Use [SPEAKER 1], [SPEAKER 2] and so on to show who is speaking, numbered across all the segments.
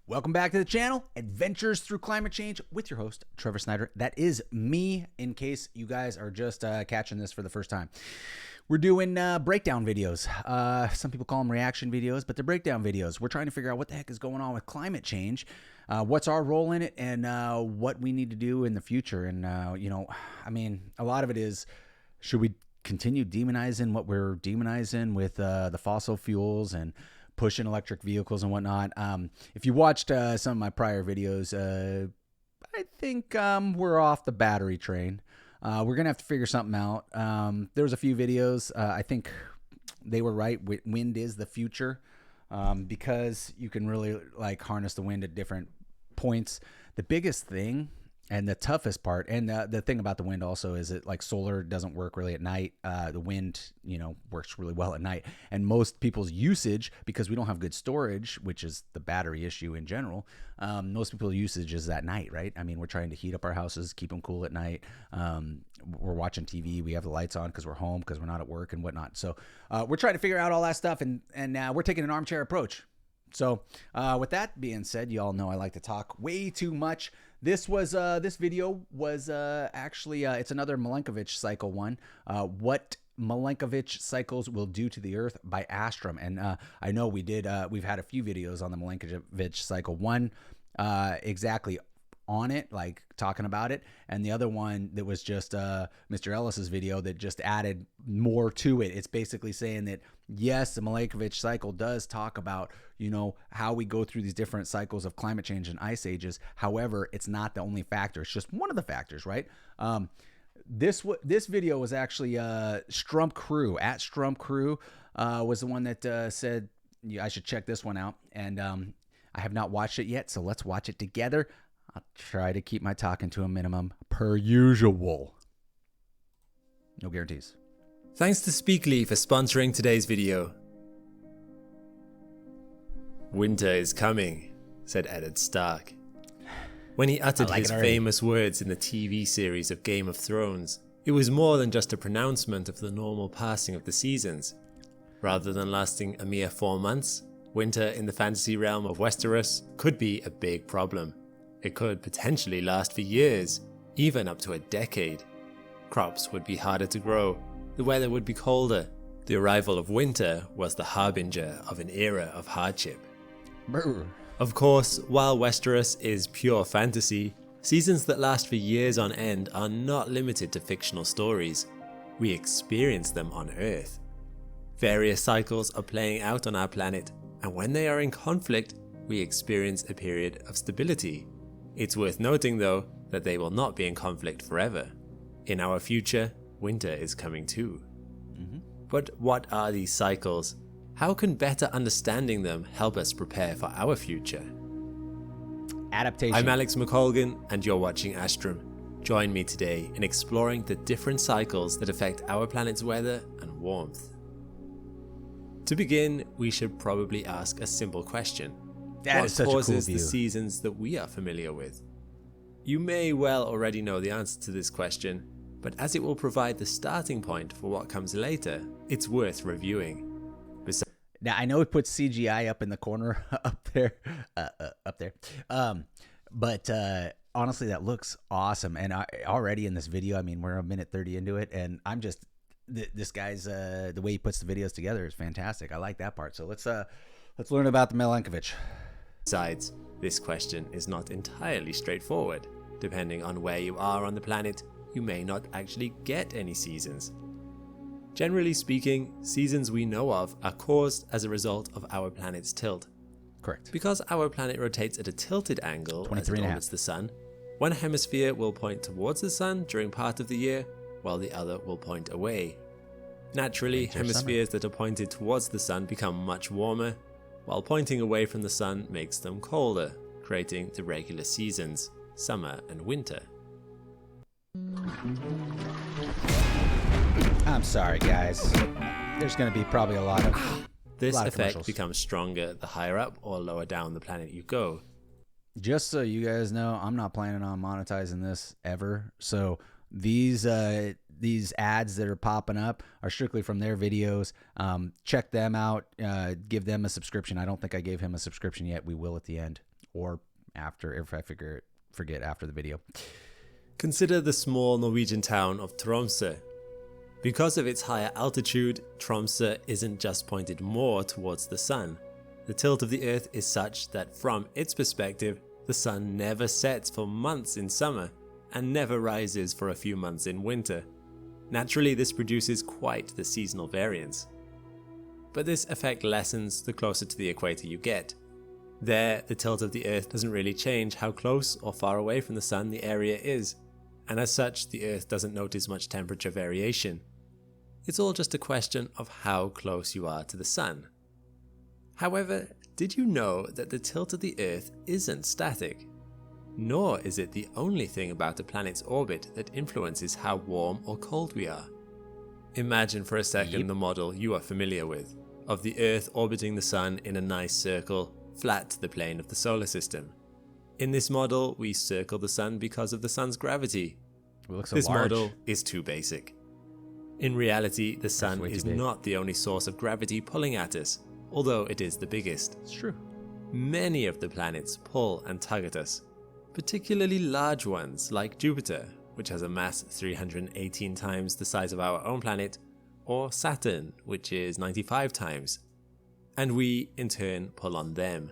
[SPEAKER 1] Welcome back to the channel, Adventures Through Climate Change with your host, Trevor Snyder. That is me, in case you guys are just catching this for the first time. We're doing breakdown videos. Some people call them reaction videos, but they're breakdown videos. We're trying to figure out what the heck is going on with climate change, what's our role in it, and what we need to do in the future. And, a lot of it is, should we continue demonizing what we're demonizing with the fossil fuels and pushing electric vehicles and whatnot? If you watched some of my prior videos, I think we're off the battery train. We're going to have to figure something out. There was a few videos. I think they were right. Wind is the future because you can really harness the wind at different points. The biggest thing and the toughest part, and the thing about the wind also is that solar doesn't work really at night. The wind, works really well at night. And most people's usage, because we don't have good storage, which is the battery issue in general, most people's usage is at night, right? I mean, we're trying to heat up our houses, keep them cool at night. We're watching TV. We have the lights on because we're home, because we're not at work and whatnot. So we're trying to figure out all that stuff, and we're taking an armchair approach. So with that being said, you all know I like to talk way too much. This video was actually it's another Milankovitch cycle one. What Milankovitch cycles will do to the Earth by Astrum. And I know we've had a few videos on the Milankovitch cycle. One exactly on it, talking about it, and the other one that was just Mr. Ellis's video that just added more to it. It's basically saying that yes, the Milankovitch cycle does talk about how we go through these different cycles of climate change and ice ages. However, it's not the only factor. It's just one of the factors, right? This video was actually Strump Crew at Strump Crew was the one that said I should check this one out, and I have not watched it yet, so let's watch it together. I'll try to keep my talking to a minimum per usual. No guarantees.
[SPEAKER 2] Thanks to Speakly for sponsoring today's video. Winter is coming, said Eddard Stark. When he uttered his famous words in the TV series of Game of Thrones, it was more than just a pronouncement of the normal passing of the seasons. Rather than lasting a mere 4 months, winter in the fantasy realm of Westeros could be a big problem. It could potentially last for years, even up to a decade. Crops would be harder to grow, the weather would be colder. The arrival of winter was the harbinger of an era of hardship.
[SPEAKER 1] Brr.
[SPEAKER 2] Of course, while Westeros is pure fantasy, seasons that last for years on end are not limited to fictional stories. We experience them on Earth. Various cycles are playing out on our planet, and when they are in conflict, we experience a period of stability. It's worth noting though that they will not be in conflict forever. In our future, winter is coming too. But what are these cycles? How can better understanding them help us prepare for our future?
[SPEAKER 1] Adaptation.
[SPEAKER 2] I'm Alex McColgan and you're watching Astrum. Join me today in exploring the different cycles that affect our planet's weather and warmth. To begin, we should probably ask a simple question.
[SPEAKER 1] That is such a cool
[SPEAKER 2] causes
[SPEAKER 1] view.
[SPEAKER 2] the seasons that we are familiar with? You may well already know the answer to this question, but as it will provide the starting point for what comes later, it's worth reviewing.
[SPEAKER 1] Now I know it puts CGI up in the corner up there. But honestly, that looks awesome. And already in this video, I mean, we're a minute 30 into it, and I'm just this guy's the way he puts the videos together is fantastic. I like that part. So let's learn about the Milankovitch.
[SPEAKER 2] Besides, this question is not entirely straightforward. Depending on where you are on the planet, you may not actually get any seasons. Generally speaking, seasons we know of are caused as a result of our planet's tilt.
[SPEAKER 1] Correct.
[SPEAKER 2] Because our planet rotates at a tilted angle as it orbits the sun, one hemisphere will point towards the sun during part of the year, while the other will point away. Naturally, hemispheres that are pointed towards the sun become much warmer, while pointing away from the sun makes them colder, creating the regular seasons, summer and winter.
[SPEAKER 1] I'm sorry, guys. There's going to be probably a lot of
[SPEAKER 2] This effect becomes stronger the higher up or lower down the planet you go.
[SPEAKER 1] Just so you guys know, I'm not planning on monetizing this ever. So these ads that are popping up are strictly from their videos. Check them out. Give them a subscription. I don't think I gave him a subscription yet. We will at the end. or after, if I forget after the video.
[SPEAKER 2] Consider the small Norwegian town of Tromsø. Because of its higher altitude, Tromsø isn't just pointed more towards the sun. The tilt of the Earth is such that from its perspective, the sun never sets for months in summer and never rises for a few months in winter. Naturally, this produces quite the seasonal variance. But this effect lessens the closer to the equator you get. There, the tilt of the Earth doesn't really change how close or far away from the sun the area is, and as such, the Earth doesn't notice much temperature variation. It's all just a question of how close you are to the sun. However, did you know that the tilt of the Earth isn't static? Nor is it the only thing about a planet's orbit that influences how warm or cold we are. Imagine for a second the model you are familiar with, of the Earth orbiting the sun in a nice circle, flat to the plane of the solar system. In this model, we circle the sun because of the sun's gravity. This model is too basic. In reality, the sun is not the only source of gravity pulling at us, although it is the biggest.
[SPEAKER 1] It's true.
[SPEAKER 2] Many of the planets pull and tug at us, particularly large ones like Jupiter, which has a mass 318 times the size of our own planet, or Saturn, which is 95 times. And we, in turn, pull on them.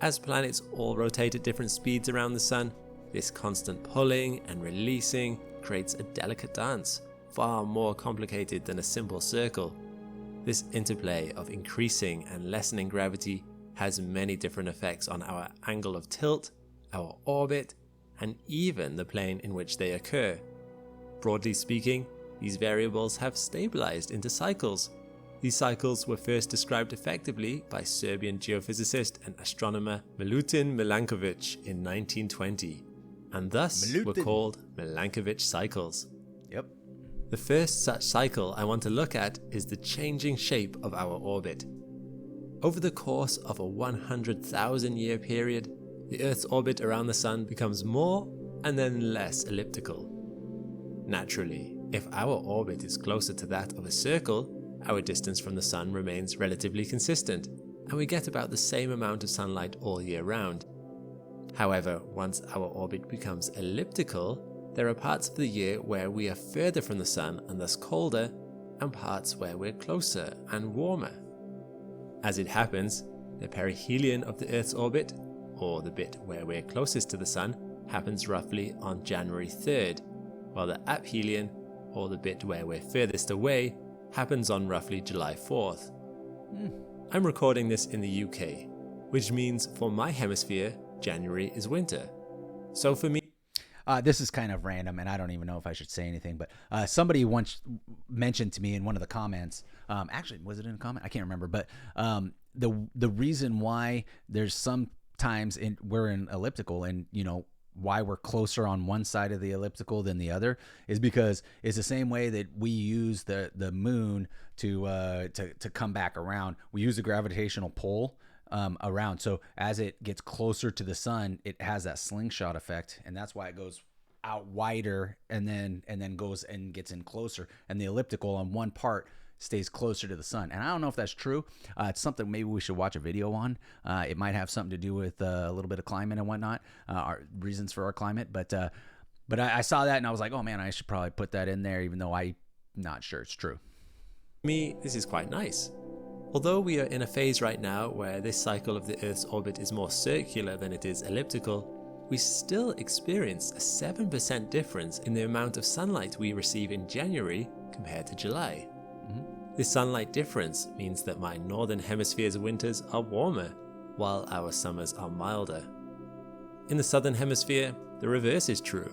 [SPEAKER 2] As planets all rotate at different speeds around the sun, this constant pulling and releasing creates a delicate dance, far more complicated than a simple circle. This interplay of increasing and lessening gravity has many different effects on our angle of tilt, our orbit, and even the plane in which they occur. Broadly speaking, these variables have stabilized into cycles. These cycles were first described effectively by Serbian geophysicist and astronomer Milankovitch in 1920, and thus were called Milankovitch cycles.
[SPEAKER 1] Yep.
[SPEAKER 2] The first such cycle I want to look at is the changing shape of our orbit. Over the course of a 100,000 year period, the Earth's orbit around the sun becomes more and then less elliptical. Naturally, if our orbit is closer to that of a circle, our distance from the sun remains relatively consistent, and we get about the same amount of sunlight all year round. However, once our orbit becomes elliptical, there are parts of the year where we are further from the sun and thus colder, and parts where we're closer and warmer. As it happens, the perihelion of the Earth's orbit, or the bit where we're closest to the sun, happens roughly on January 3rd, while the aphelion, or the bit where we're furthest away, happens on roughly July 4th. I'm recording this in the UK, which means for my hemisphere, January is winter. So for me,
[SPEAKER 1] this is kind of random, and I don't even know if I should say anything, but somebody once mentioned to me in one of the comments, actually, was it in a comment? I can't remember, but the reason why there's some times we're in elliptical, and why we're closer on one side of the elliptical than the other, is because it's the same way that we use the moon to come back around. We use the gravitational pull around. So as it gets closer to the sun, it has that slingshot effect, and that's why it goes out wider and then goes and gets in closer. And the elliptical on one part stays closer to the sun. And I don't know if that's true. It's something maybe we should watch a video on. It might have something to do with a little bit of climate and whatnot, our reasons for our climate. But I saw that and I was like, oh man, I should probably put that in there, even though I'm not sure it's true.
[SPEAKER 2] For me, this is quite nice. Although we are in a phase right now where this cycle of the Earth's orbit is more circular than it is elliptical, we still experience a 7% difference in the amount of sunlight we receive in January compared to July. This sunlight difference means that my northern hemisphere's winters are warmer, while our summers are milder. In the southern hemisphere, the reverse is true.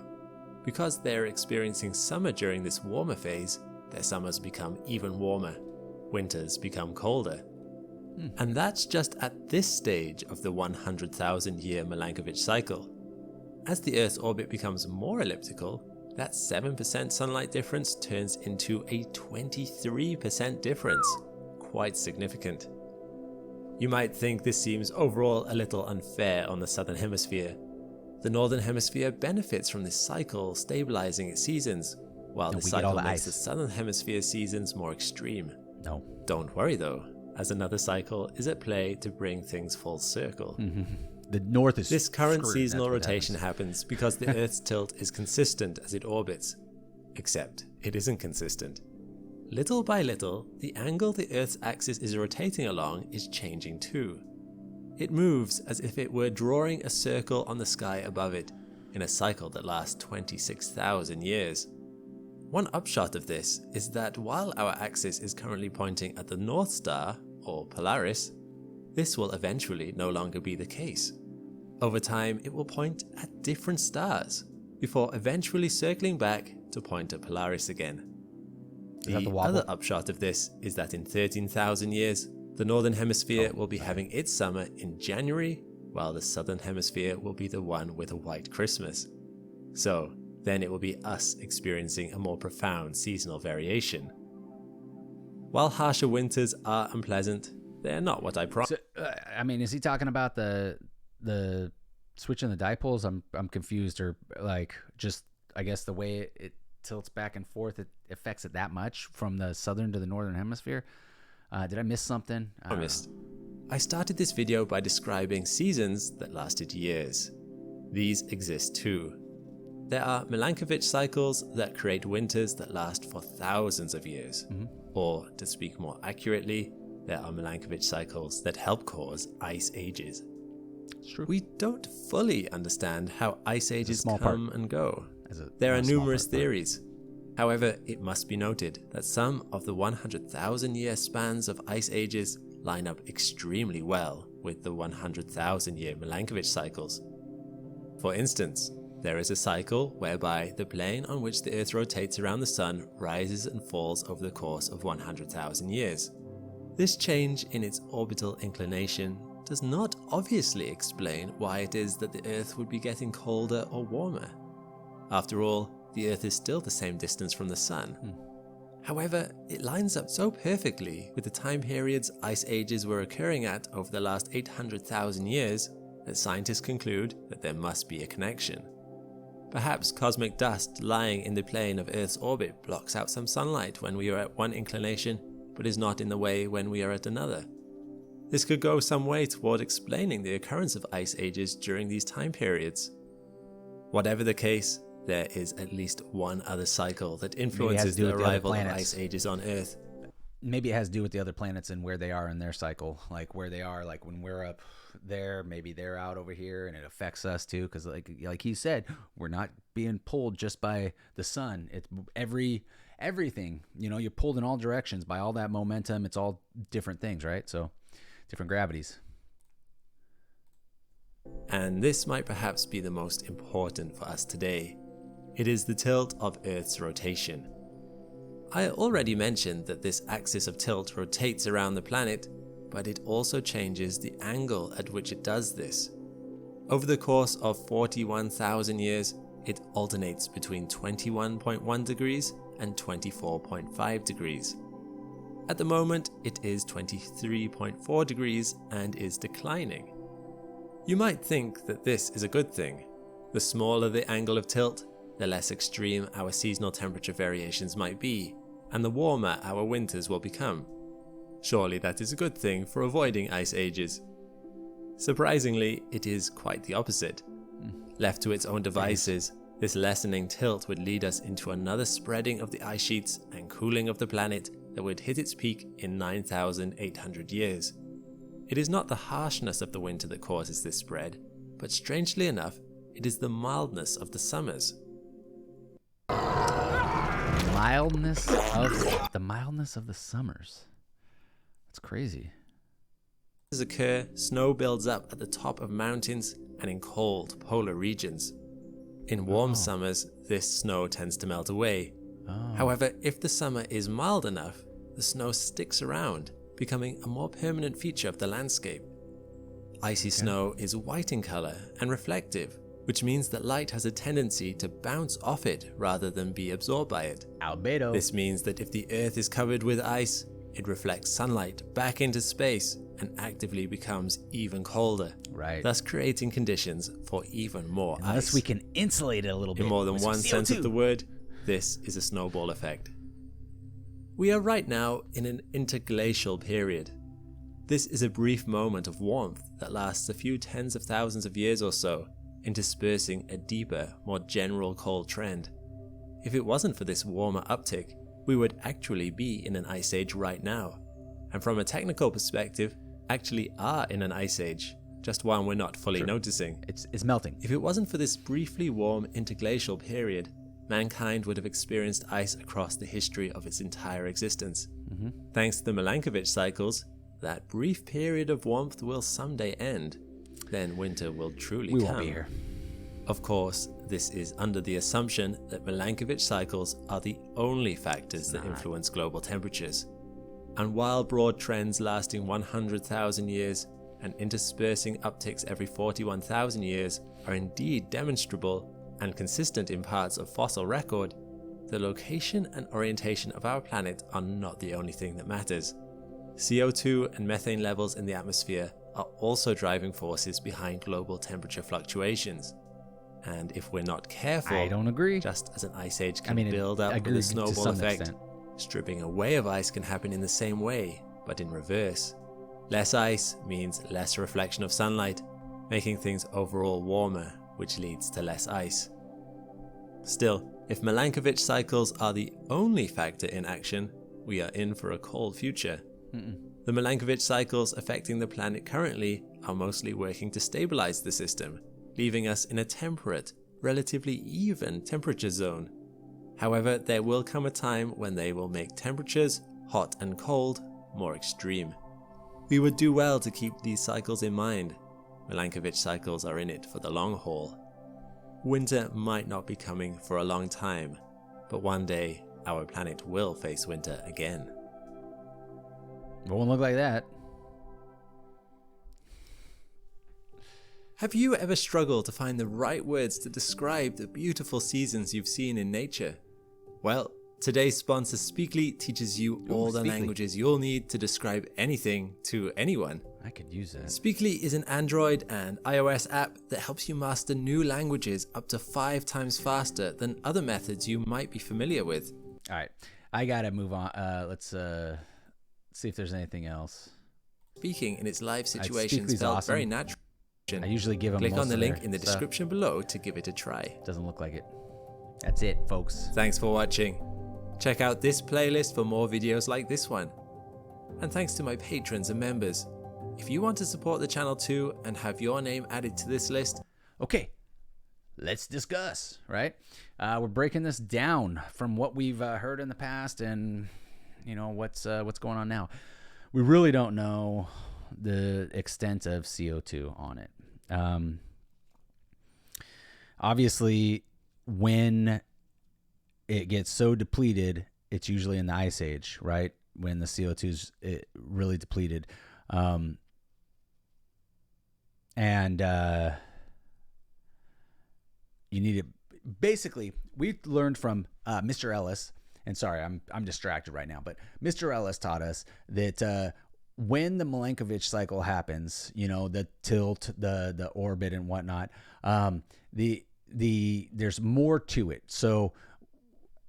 [SPEAKER 2] Because they're experiencing summer during this warmer phase, their summers become even warmer. Winters become colder. And that's just at this stage of the 100,000 year Milankovitch cycle. As the Earth's orbit becomes more elliptical, that 7% sunlight difference turns into a 23% difference. Quite significant. You might think this seems overall a little unfair on the southern hemisphere. The northern hemisphere benefits from this cycle stabilizing its seasons, while the cycle makes the southern hemisphere's seasons more extreme.
[SPEAKER 1] No.
[SPEAKER 2] Don't worry though, as another cycle is at play to bring things full circle.
[SPEAKER 1] The North is
[SPEAKER 2] This current
[SPEAKER 1] screwed.
[SPEAKER 2] seasonal
[SPEAKER 1] That's what
[SPEAKER 2] rotation happens because the Earth's tilt is consistent as it orbits. Except it isn't consistent. Little by little, the angle the Earth's axis is rotating along is changing too. It moves as if it were drawing a circle on the sky above it, in a cycle that lasts 26,000 years. One upshot of this is that while our axis is currently pointing at the North Star, or Polaris, this will eventually no longer be the case. Over time, it will point at different stars, before eventually circling back to point at Polaris again. The other upshot of this is that in 13,000 years, the Northern Hemisphere will be having its summer in January, while the Southern Hemisphere will be the one with a white Christmas. So, then it will be us experiencing a more profound seasonal variation. While harsher winters are unpleasant, they're not what I promised.
[SPEAKER 1] So, I mean, is he talking about the switching the dipoles? I'm confused, or like just I guess the way it tilts back and forth, it affects it that much from the southern to the northern hemisphere. Did I miss something?
[SPEAKER 2] I started this video by describing seasons that lasted years. These exist too. There are Milankovitch cycles that create winters that last for thousands of years. Or, to speak more accurately, there are Milankovitch cycles that help cause ice ages.
[SPEAKER 1] It's true.
[SPEAKER 2] We don't fully understand how ice ages come and go. There are numerous theories. However, it must be noted that some of the 100,000-year spans of ice ages line up extremely well with the 100,000-year Milankovitch cycles. For instance, there is a cycle whereby the plane on which the Earth rotates around the Sun rises and falls over the course of 100,000 years. This change in its orbital inclination does not obviously explain why it is that the Earth would be getting colder or warmer. After all, the Earth is still the same distance from the Sun. However, it lines up so perfectly with the time periods ice ages were occurring at over the last 800,000 years that scientists conclude that there must be a connection. Perhaps cosmic dust lying in the plane of Earth's orbit blocks out some sunlight when we are at one inclination, but is not in the way when we are at another. This could go some way toward explaining the occurrence of ice ages during these time periods. Whatever the case, there is at least one other cycle that influences the arrival of ice ages on Earth.
[SPEAKER 1] Maybe it has to do with the other planets and where they are in their cycle, like where they are, like when we're up there, maybe they're out over here, and it affects us too. Because like he said, we're not being pulled just by the sun. It's everything. You know, you're pulled in all directions by all that momentum. It's all different things, right? So different gravities.
[SPEAKER 2] And this might perhaps be the most important for us today. It is the tilt of Earth's rotation. I already mentioned that this axis of tilt rotates around the planet, but it also changes the angle at which it does this. Over the course of 41,000 years, it alternates between 21.1 degrees and 24.5 degrees. At the moment, it is 23.4 degrees and is declining. You might think that this is a good thing. The smaller the angle of tilt, the less extreme our seasonal temperature variations might be, and the warmer our winters will become. Surely that is a good thing for avoiding ice ages. Surprisingly, it is quite the opposite. Left to its own devices, this lessening tilt would lead us into another spreading of the ice sheets and cooling of the planet that would hit its peak in 9,800 years. It is not the harshness of the winter that causes this spread, but strangely enough, it is the mildness of the summers.
[SPEAKER 1] The mildness of the summers. That's crazy.
[SPEAKER 2] As occur, snow builds up at the top of mountains and in cold polar regions. In warm summers, this snow tends to melt away. However, if the summer is mild enough, the snow sticks around, becoming a more permanent feature of the landscape. Icy snow is white in color and reflective, which means that light has a tendency to bounce off it rather than be absorbed by it.
[SPEAKER 1] Albedo.
[SPEAKER 2] This means that if the Earth is covered with ice, it reflects sunlight back into space and actively becomes even colder, thus creating conditions for even more ice.
[SPEAKER 1] Unless we can insulate it a little bit.
[SPEAKER 2] In more than one sense of the word, this is a snowball effect. We are right now in an interglacial period. This is a brief moment of warmth that lasts a few tens of thousands of years or so, interspersing a deeper, more general cold trend. If it wasn't for this warmer uptick, we would actually be in an ice age right now. And from a technical perspective, actually are in an ice age, just one we're not fully noticing.
[SPEAKER 1] It's melting.
[SPEAKER 2] If it wasn't for this briefly warm interglacial period, mankind would have experienced ice across the history of its entire existence. Thanks to the Milankovitch cycles, that brief period of warmth will someday end. Then winter will truly come.
[SPEAKER 1] We won't be here.
[SPEAKER 2] Of course, this is under the assumption that Milankovitch cycles are the only factors that influence global temperatures. And while broad trends lasting 100,000 years and interspersing upticks every 41,000 years are indeed demonstrable and consistent in parts of fossil record, the location and orientation of our planet are not the only thing that matters. CO2 and methane levels in the atmosphere are also driving forces behind global temperature fluctuations. And if we're not careful,
[SPEAKER 1] I don't agree.
[SPEAKER 2] Just as an ice age can build up with a snowball effect, stripping away of ice can happen in the same way, but in reverse. Less ice means less reflection of sunlight, making things overall warmer, which leads to less ice. Still, if Milankovitch cycles are the only factor in action, we are in for a cold future. The Milankovitch cycles affecting the planet currently are mostly working to stabilize the system, leaving us in a temperate, relatively even temperature zone. However, there will come a time when they will make temperatures, hot and cold, more extreme. We would do well to keep these cycles in mind. Milankovitch cycles are in it for the long haul. Winter might not be coming for a long time, but one day our planet will face winter again.
[SPEAKER 1] It won't look like that.
[SPEAKER 2] Have you ever struggled to find the right words to describe the beautiful seasons you've seen in nature? Well, today's sponsor Speakly teaches you all the languages you'll need to describe anything to anyone.
[SPEAKER 1] I could use that.
[SPEAKER 2] Speakly is an Android and iOS app that helps you master new languages up to 5 times faster than other methods you might be familiar with.
[SPEAKER 1] All right, I gotta move on. Let's see if there's anything else.
[SPEAKER 2] Speaking in its live situations felt
[SPEAKER 1] awesome.
[SPEAKER 2] very natural.
[SPEAKER 1] I usually give them
[SPEAKER 2] Click
[SPEAKER 1] most
[SPEAKER 2] on the
[SPEAKER 1] of
[SPEAKER 2] link
[SPEAKER 1] their
[SPEAKER 2] in the
[SPEAKER 1] stuff.
[SPEAKER 2] description below to give it a try.
[SPEAKER 1] Doesn't look like it. That's it, folks.
[SPEAKER 2] Thanks for watching. Check out this playlist for more videos like this one. And thanks to my patrons and members. If you want to support the channel too and have your name added to this list,
[SPEAKER 1] okay, let's discuss, right? We're breaking this down from what we've heard in the past and, you know, what's going on now. We really don't know the extent of CO2 on it. Obviously, when it gets so depleted, it's usually in the ice age, right? When the CO2's really depleted. And you need to basically, we learned from Mr. Ellis, and sorry, I'm distracted right now, but Mr. Ellis taught us that when the Milankovitch cycle happens, you know, the tilt, the orbit and whatnot, there's more to it. So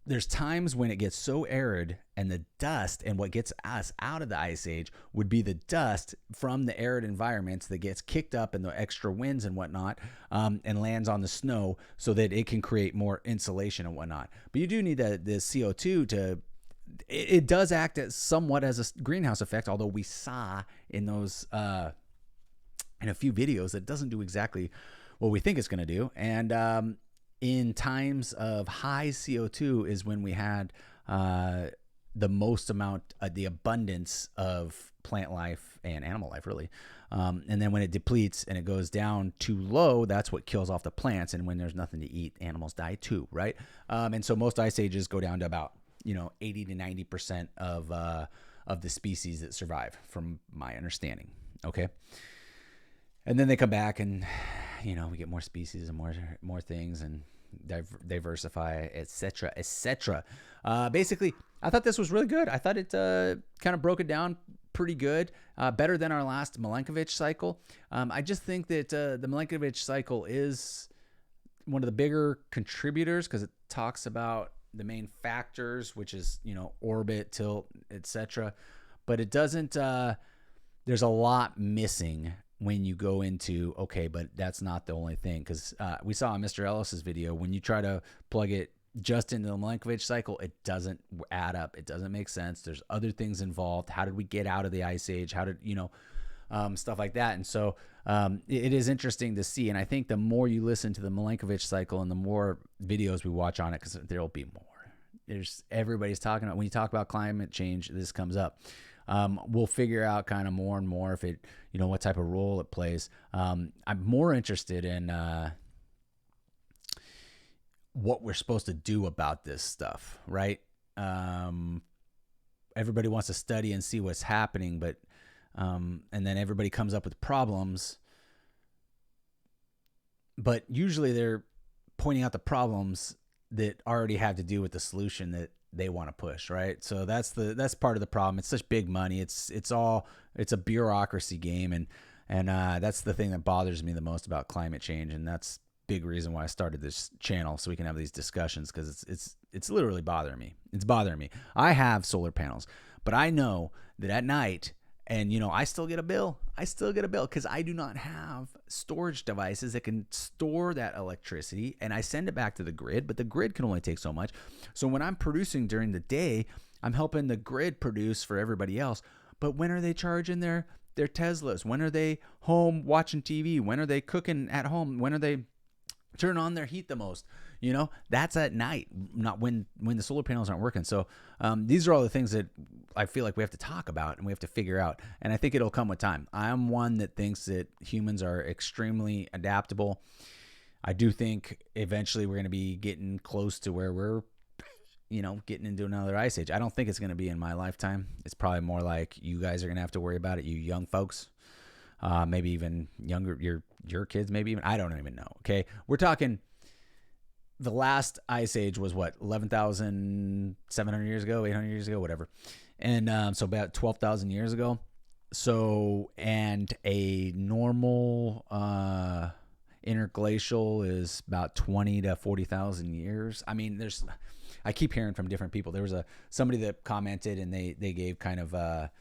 [SPEAKER 1] there's times when it gets so arid and the dust, and what gets us out of the ice age would be the dust from the arid environments that gets kicked up in the extra winds and whatnot, and lands on the snow so that it can create more insulation and whatnot. But you do need the CO2 to, it does act as somewhat as a greenhouse effect, although we saw in those, in a few videos that it doesn't do exactly what we think it's going to do. And in times of high CO2 is when we had the most amount, the abundance of plant life and animal life, really. And then when it depletes and it goes down too low, that's what kills off the plants. And when there's nothing to eat, animals die too, right? And so most ice ages go down to about, 80 to 90% of the species that survive, from my understanding. Okay. And then they come back and, we get more species and more things and diversify, etc., etc. Basically, I thought this was really good. I thought it kind of broke it down pretty good, better than our last Milankovitch cycle. I just think that the Milankovitch cycle is one of the bigger contributors because it talks about the main factors, which is, orbit, tilt, etc. But it doesn't there's a lot missing when you go into, okay, but that's not the only thing. Because we saw in Mr. Ellis's video, when you try to plug it just into the Milankovitch cycle, it doesn't add up. It doesn't make sense. There's other things involved. How did we get out of the Ice Age? How did, stuff like that. And so it is interesting to see. And I think the more you listen to the Milankovitch cycle and the more videos we watch on it, because there'll be more. Everybody's talking about, when you talk about climate change, this comes up. We'll figure out kind of more and more if it, what type of role it plays. I'm more interested in what we're supposed to do about this stuff, right? Everybody wants to study and see what's happening, but and then everybody comes up with problems. But usually they're pointing out the problems that already have to do with the solution that they want to push, right? So that's part of the problem. It's such big money. It's a bureaucracy game, and that's the thing that bothers me the most about climate change, and that's big reason why I started this channel, so we can have these discussions, because it's literally bothering me. It's bothering me. I have solar panels, but I know that at night, and I still get a bill. Because I do not have storage devices that can store that electricity, and I send it back to the grid, but the grid can only take so much. So when I'm producing during the day, I'm helping the grid produce for everybody else. But when are they charging their Teslas? When are they home watching TV? When are they cooking at home? When are they turn on their heat the most? That's at night, not when the solar panels aren't working. So these are all the things that I feel like we have to talk about and we have to figure out. And I think it'll come with time. I'm one that thinks that humans are extremely adaptable. I do think eventually we're going to be getting close to where we're, getting into another ice age. I don't think it's going to be in my lifetime. It's probably more like you guys are going to have to worry about it, you young folks. Maybe even younger, your kids, maybe even, I don't even know. Okay. We're talking, the last ice age was what, 11,700 years ago, 800 years ago, whatever. And so about 12,000 years ago. So, and a normal interglacial is about 20 to 40,000 years. I mean, I keep hearing from different people. There was somebody that commented, and they gave kind of a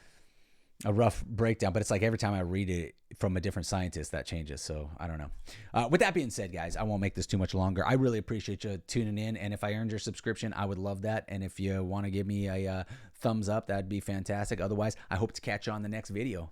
[SPEAKER 1] rough breakdown, but it's like every time I read it from a different scientist, that changes. So I don't know. With that being said, guys, I won't make this too much longer. I really appreciate you tuning in. And if I earned your subscription, I would love that. And if you want to give me a thumbs up, that'd be fantastic. Otherwise, I hope to catch you on the next video.